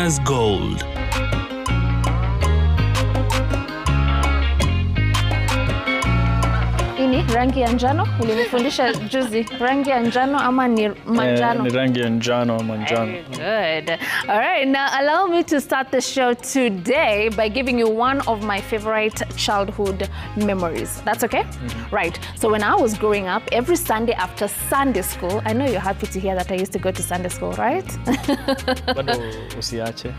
Kenya's Gold. Ini rangi ya njano ulinifundisha juzi. Rangi ya njano ama ni manjano? Ni rangi ya njano ama manjano. Good. All right, now allow me to start the show today by giving you one of my favorite childhood memories. That's okay? Right. So when I was growing up, every Sunday after Sunday school, I know you're happy to hear that I used to go to Sunday school, right? Bado usiache.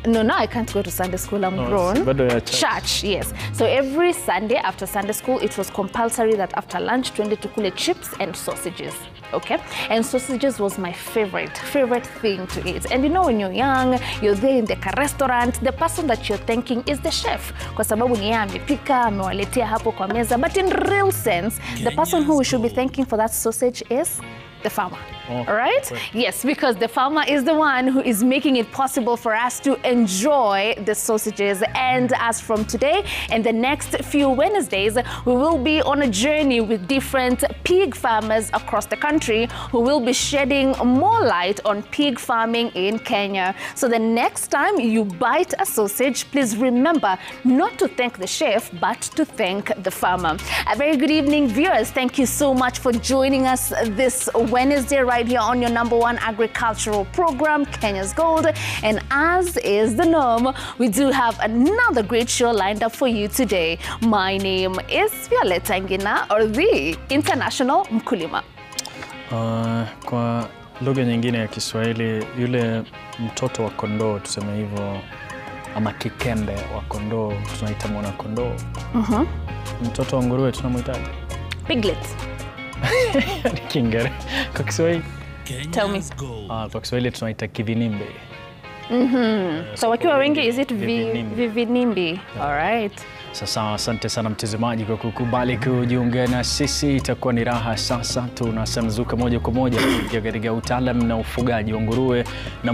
No, now I can't go to Sunday school. I'm grown. Bado ya Church, yes. So every Sunday after Sunday school, it was compulsory that after lunch, twende tukule chips and sausages. Okay? And sausages was my favorite thing to eat. And you know, when you're young, you're there in the restaurant, the person that you're thanking is the chef. Kwa sababu ni yeye amepika, amewaletea hapo kwa meza. But in real sense, the person who we should be thanking for that sausage is the farmer. All right? Great. Yes, because the farmer is the one who is making it possible for us to enjoy the sausages. And as from today and the next few Wednesdays, we will be on a journey with different pig farmers across the country who will be shedding more light on pig farming in Kenya. So the next time you bite a sausage, please remember not to thank the chef, but to thank the farmer. A very good evening, viewers. Thank you so much for joining us this Wednesday right here on your #1 agricultural program, Kenya's Gold. And as is the norm, we do have another great show lined up for you today. My name is Violeta Ngina, or the International Mkulima. Kwa lugha nyingine ya Kiswahili, yule mtoto wa kondoo, tuseme hivyo, ama kikembe wa kondoo, tunaita mwana kondoo. Mtoto wa nguruwe tunamuitaje? Piglet. Kingere. Kwa Kiswahili? Tell me. Kwa Kiswahili tunaita kivinimbe. So wakiwa wengi, is it vivinimbi? All right. Sasa asante sana mtazamaji kwa kukubali kujiunga na sisi. Itakuwa ni raha sasa. Tunasemzuka moja kwa moja katika utaalamu na ufugaji wa nguruwe, na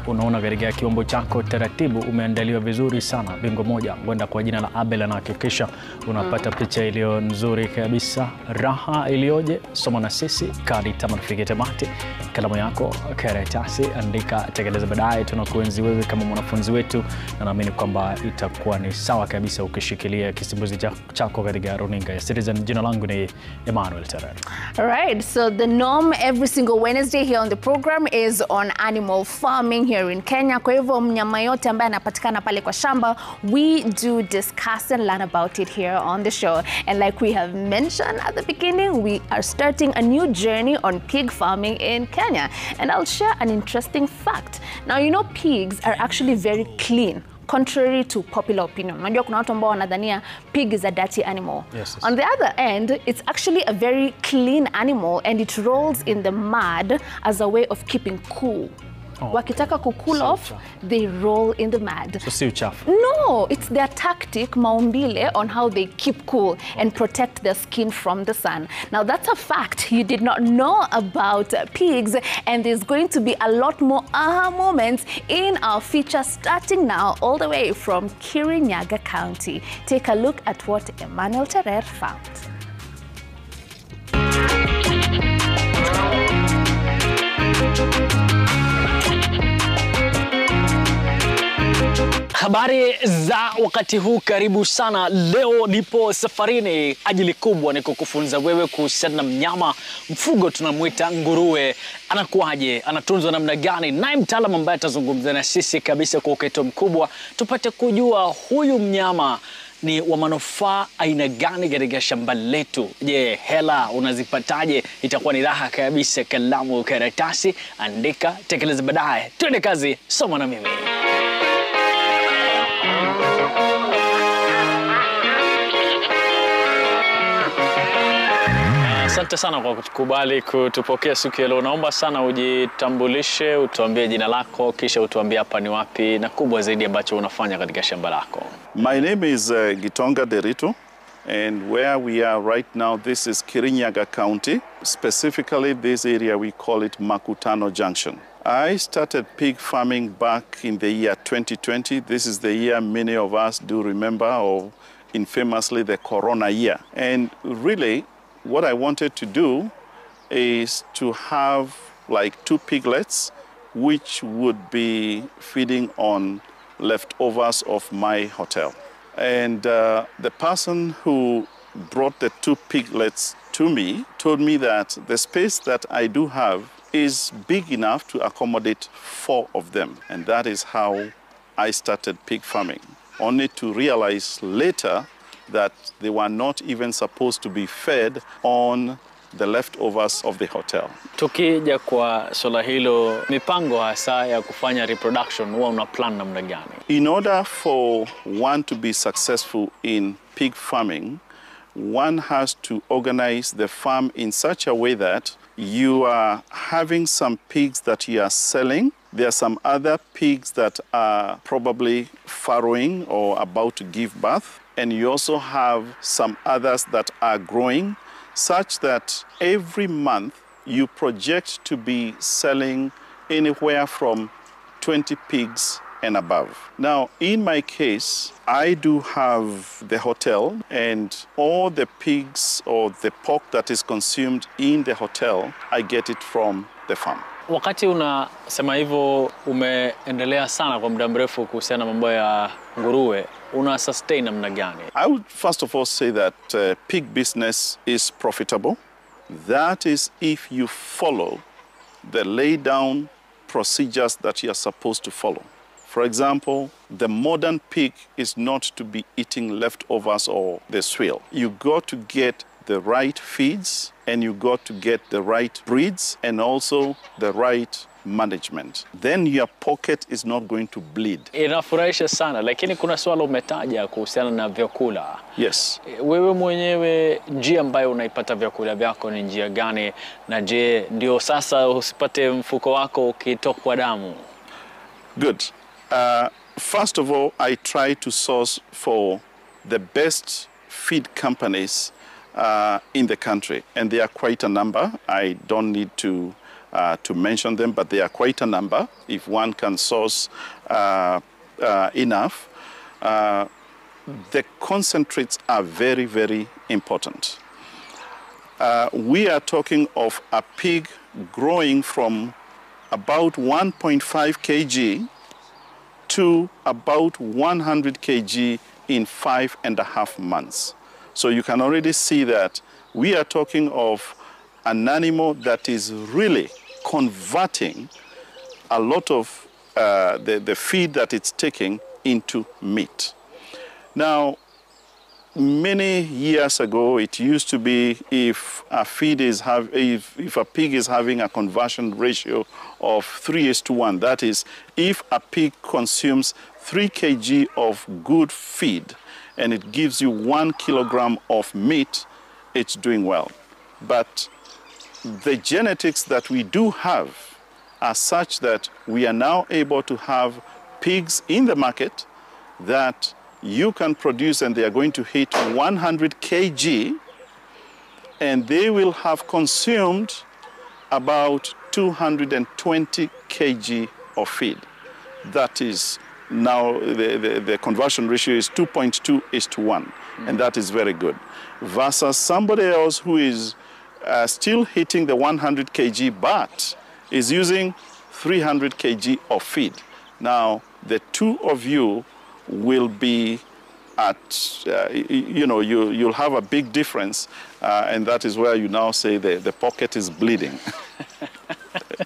unaona katika kiombo chako taratibu umeandaliwa vizuri sana. Bingo moja kwenda kwa jina la Abel, na hakikisha unapata picha iliyo nzuri kabisa. Raha iliyoje? Soma na sisi kadi tamafike tamati. Kalamu yako, karatasi, andika, tekeleza baadaye. Tunakuenzi wewe kama mwanafunzi wetu, na naamini kwamba itakuwa ni sawa kabisa ukishikilia kisimbuzi chako katika runinga ya Citizen. Jina langu ni Emmanuel Terere. All right, so the norm every single Wednesday here on the program is on animal farming here in Kenya. Kwa hivyo mnyama yote ambaye anapatikana pale kwa shamba, we do discuss and learn about it here on the show. And like we have mentioned at the beginning, we are starting a new journey on pig farming in Kenya. And I'll share an interesting fact. Now, you know, pigs are actually very clean, contrary to popular opinion. Unajua kuna watu ambao wanadhania pig is a dirty animal. Yes. On the other end, it's actually a very clean animal, and it rolls in the mud as a way of keeping cool. Wakitaka cool off, they roll in the mud. So si uchafu. No, it's their tactic, maumbile, on how they keep cool and protect their skin from the sun. Now that's a fact you did not know about pigs, and there's going to be a lot more aha moments in our feature starting now all the way from Kirinyaga County. Take a look at what Emmanuel Terere found. Habari za wakati huu, karibu sana. Leo nipo safarini, ajili kubwa ni kukufunza wewe kuhusiana na mnyama mfugo tunamuita nguruwe. Anakuaje, anatunzwa namna gani, naye mtaalamu ambaye atazungumza na sisi kabisa kwa uketo mkubwa tupate kujua huyu mnyama ni wa manufaa aina gani katika shamba letu. Je, hela unazipataje? Itakuwa ni raha kabisa. Kalamu, karatasi, andika, tekeleza baadaye. Twende kazi, soma na mimi. Asante sana kwa kukubali kutupokea siku ya leo. Naomba sana ujitambulishe, utuambie jina lako, kisha utuambie hapa ni wapi na kubwa zaidi ambacho unafanya katika shamba lako. My name is Gitonga Deritu, and where we are right now, this is Kirinyaga County. Specifically, this area we call it Makutano Junction. I started pig farming back in the year 2020. This is the year many of us do remember, or infamously the Corona year. And really, what I wanted to do is to have like 2 piglets which would be feeding on leftovers of my hotel. And the person who brought the 2 piglets to me told me that the space that I do have is big enough to accommodate 4 of them. And that is how I started pig farming, only to realize later that they were not even supposed to be fed on the leftovers of the hotel. Tukija kwa swala hilo, mipango hasa ya kufanya reproduction huwa una plan namna gani? In order for one to be successful in pig farming, one has to organize the farm in such a way that you are having some pigs that you are selling. There are some other pigs that are probably farrowing or about to give birth. And you also have some others that are growing, such that every month you project to be selling anywhere from 20 pigs and above. Now, in my case, I do have the hotel, and all the pigs or the pork that is consumed in the hotel, I get it from the farm. Wakati unasema hivyo, umeendelea sana kwa muda mrefu kuhusiana mambo ya nguruwe, una sustain namna gani? I would first of all say that pig business is profitable. That is if you follow the laid down procedures that you are supposed to follow. For example, the modern pig is not to be eating leftovers or the swill. You got to get the right feeds, and you got to get the right breeds and also the right management. Then your pocket is not going to bleed. Inafurahisha sana, lakini kuna swala umetaja kuhusiana na vyakula. Yes. Wewe mwenyewe njia ambayo unaipata vyakula vyako ni njia gani, na je ndio sasa usipate mfuko wako ukitokwa damu? Good. First of all, I try to source for the best feed companies in the country, and there are quite a number. I don't need to mention them, but there are quite a number if one can source enough. The concentrates are very, very important. We are talking of a pig growing from about 1.5 kg to about 100 kg in 5.5 months. So you can already see that we are talking of an animal that is really converting a lot of the feed that it's taking into meat. Now, many years ago, it used to be if a pig is having a conversion ratio of 3:1, that is, if a pig consumes 3 kg of good feed, and it gives you 1 kilogram of meat, it's doing well. But the genetics that we do have are such that we are now able to have pigs in the market that you can produce, and they are going to hit 100 kg, and they will have consumed about 220 kg of feed. That is now the conversion ratio is 2.2:1, and that is very good. Versus somebody else who is still hitting the 100 kg, but is using 300 kg of feed. Now, the two of you will be at, you'll have a big difference, and that is where you now say the pocket is bleeding.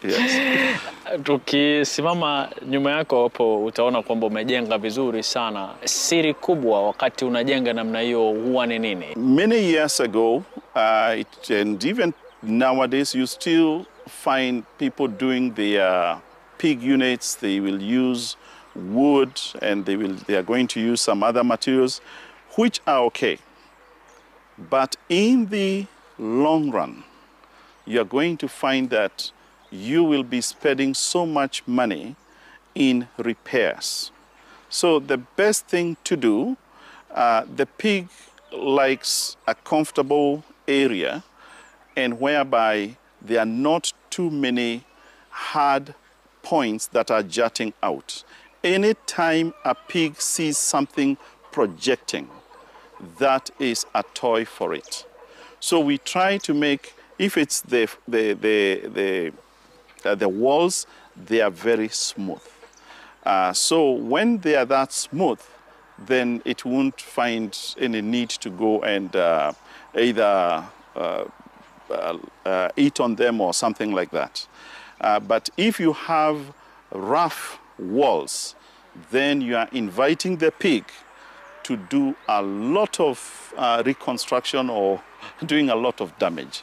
Yes. Tukisimama nyuma yako hapo utaona kwamba umejenga vizuri sana. Siri kubwa wakati unajenga namna hiyo huwa ni nini? Many years ago, and even nowadays, you still find people doing their pig units. They will use wood, and they are going to use some other materials, which are okay. But in the long run, you are going to find that you will be spending so much money in repairs. So the best thing to do, the pig likes a comfortable area, and whereby there are not too many hard points that are jutting out. Anytime a pig sees something projecting, that is a toy for it. So we try to make, if it's the the walls, they are very smooth. So when they are that smooth, then it won't find any need to go and either eat on them or something like that. But if you have rough walls, then you are inviting the pig to do a lot of reconstruction or doing a lot of damage.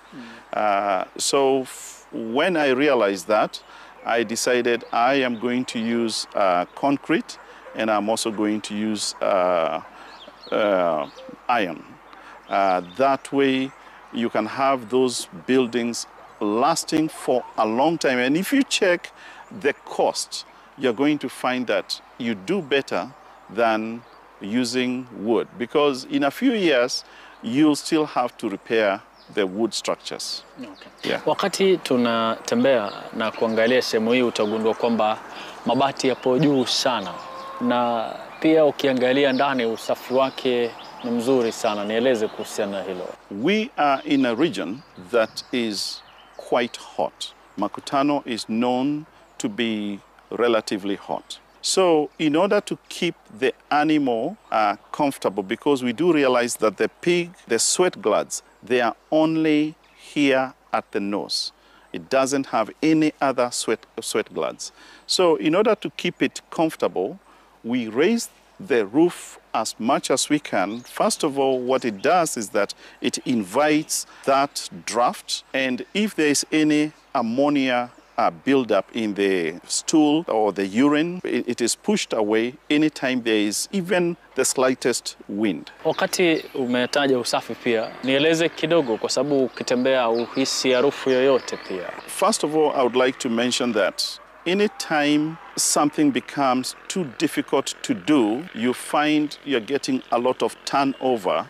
So when I realized that, I decided I am going to use concrete, and I'm also going to use iron. That way you can have those buildings lasting for a long time. And if you check the cost, you're going to find that you do better than using wood, because in a few years you'll still have to repair the wood structures. Okay. Yeah. Wakati tunatembea na kuangalia sehemu hii utagundua kwamba mabati yapo juu sana, na pia ukiangalia ndani usafi wake ni mzuri sana. Nieleze kuhusiana na hilo. We are in a region that is quite hot. Makutano is known to be relatively hot. So in order to keep the animal comfortable, because we do realize that the pig, the sweat glands, they are only here at the nose. It doesn't have any other sweat glands. So in order to keep it comfortable, we raise the roof as much as we can. First of all, what it does is that it invites that draft, and if there is any ammonia build up in the stool or the urine, it is pushed away anytime there is even the slightest wind. Wakati umetaja usafi pia, nieleze kidogo kwa sababu ukitembea uhisi harufu yoyote pia. First of all, I would like to mention that anytime something becomes too difficult to do, you find you're getting a lot of turnover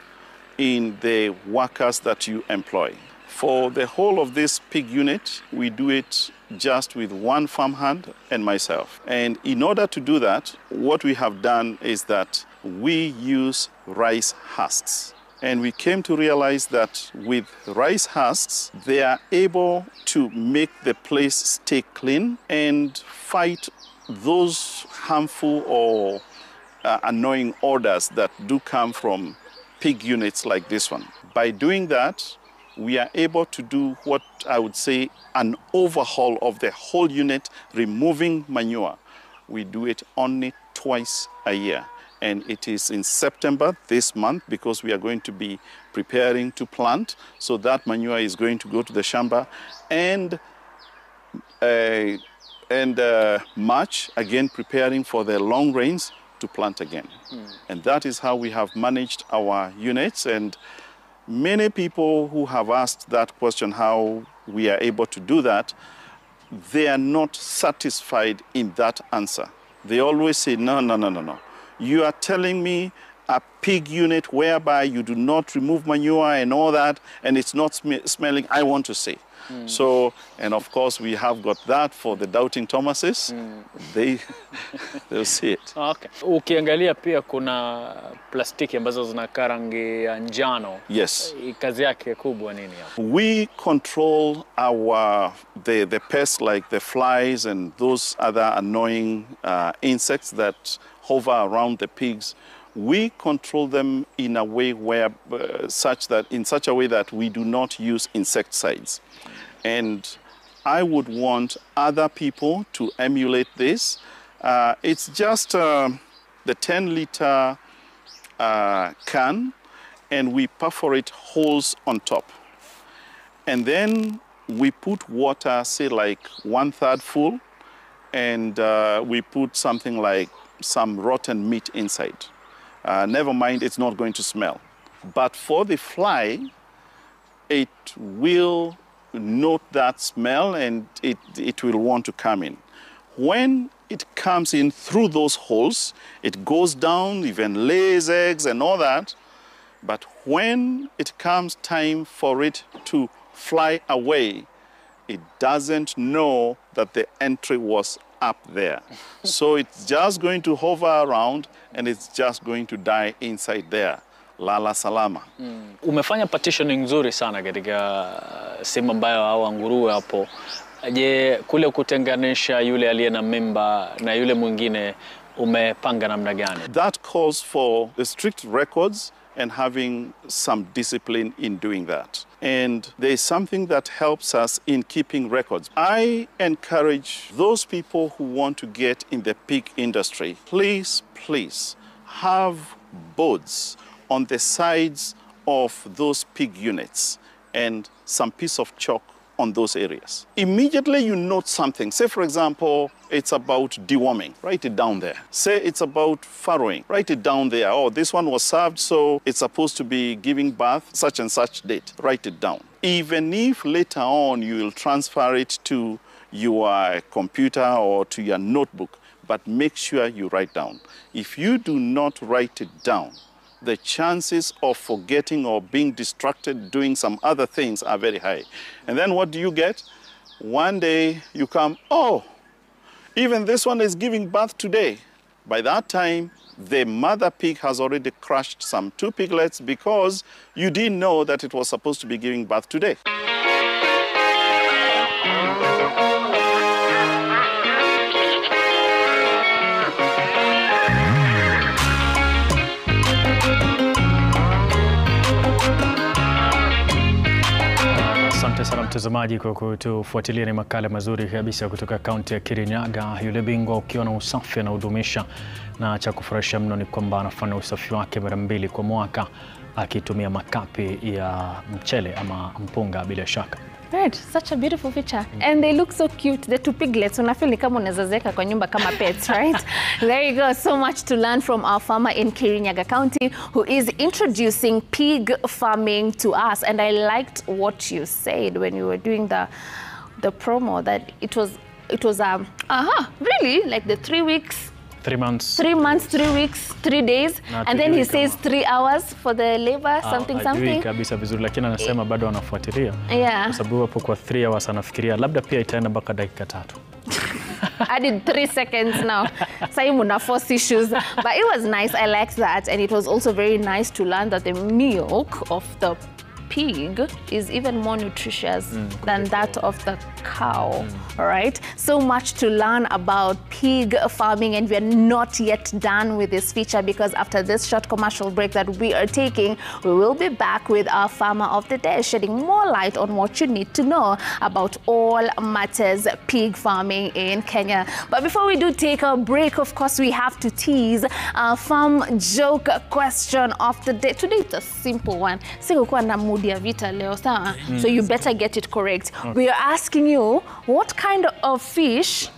in the workers that you employ. For the whole of this pig unit, we do it just with one farmhand and myself. And in order to do that, what we have done is that we use rice husks. And we came to realize that with rice husks, they are able to make the place stay clean and fight those harmful or annoying odors that do come from pig units like this one. By doing that, we are able to do what I would say an overhaul of the whole unit, removing manure. We do it only twice a year. And it is in September this month, because we are going to be preparing to plant. So that manure is going to go to the shamba. And March, again preparing for the long rains to plant again. And that is how we have managed our units. And many people who have asked that question, how we are able to do that, they are not satisfied in that answer. They always say, no. You are telling me a pig unit whereby you do not remove manure and all that, and it's not smelling, I want to say. So, and of course we have got that for the doubting Thomases. They'll see it. Okay. Ukiangalia pia kuna plastiki ambazo zinakaa rangi ya njano. Yes. Kazi yake kubwa nini hapo? We control the pests like the flies and those other annoying insects that hover around the pigs. We control them in a way where in such a way that we do not use insecticides. And I would want other people to emulate this. It's just the 10-liter can, and we perforate holes on top. And then we put water, say like 1/3 full, and we put something like some rotten meat inside. Never mind, it's not going to smell. But for the fly, it will note that smell, and it will want to come in. When it comes in through those holes, it goes down, even lays eggs and all that. But when it comes time for it to fly away, it doesn't know that the entry was up there. So it's just going to hover around, and it's just going to die inside there. Lala salama. Umefanya partitioning nzuri sana katika sehemu ambayo hao nguruwe hapo. Je, kule kutenganisha yule aliye na mimba na yule mwingine umepanga namna gani? That calls for strict records and having some discipline in doing that. And there is something that helps us in keeping records. I encourage those people who want to get in the pig industry, please have boards on the sides of those pig units and some piece of chalk on those areas. Immediately you note something. Say, for example, it's about deworming. Write it down there. Say it's about farrowing. Write it down there. Oh, this one was served, so it's supposed to be giving birth such and such date. Write it down. Even if later on you will transfer it to your computer or to your notebook, but make sure you write down. If you do not write it down, the chances of forgetting or being distracted doing some other things are very high. And then what do you get? One day you come, oh, even this one is giving birth today. By that time, the mother pig has already crushed some 2 piglets because you didn't know that it was supposed to be giving birth today. Asante sana mtazamaji kwa kutufuatilia. Ni makala mazuri kabisa kutoka kaunti ya Kirinyaga. Yule bingwa ukiwa na usafi anahudumisha, na cha kufurahisha mno ni kwamba anafanya usafi wake mara 2 kwa mwaka akitumia makapi ya mchele ama mpunga bila shaka. Right, such a beautiful picture. And they look so cute. The 2 piglets, unafeel ni kama unaweza zeka kwa nyumba kama pets, right? There you go. So much to learn from our farmer in Kirinyaga County who is introducing pig farming to us. And I liked what you said when you were doing the promo, that it was really like the 3 weeks. 3 months. 3 months, 3 weeks, 3 days. And then he says 3 hours for the labor, something. Kabisa vizuri, lakini anasema bado anafuatilia. Yeah. Kwa sababu hapo kwa 3 hours anafikiria labda pia itaenda mpaka dakika 3. I did 3 seconds now. Saimuna force issues. But it was nice. I liked that. And it was also very nice to learn that the milk of the pig is even more nutritious than that of the cow. All right, so much to learn about pig farming, and we are not yet done with this feature, because after this short commercial break that we are taking, we will be back with our farmer of the day, shedding more light on what you need to know about all matters pig farming in Kenya. But before we do take a break, of course, we have to tease our farm joke question of the day. Today it's a simple one. Sikukuwa na mood ya vita leo, sawa? So you better get it correct. Okay. We are asking you, what kind of fish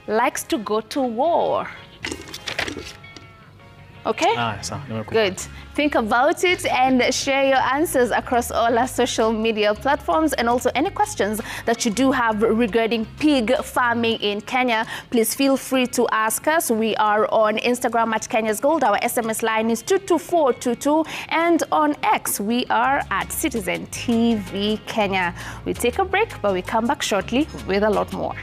likes to go to war? Okay? Good. Think about it and share your answers across all our social media platforms, and also any questions that you do have regarding pig farming in Kenya, please feel free to ask us. We are on Instagram at Kenya's Gold. Our SMS line is 22422, and on X we are at Citizen TV Kenya. We take a break, but we come back shortly with a lot more.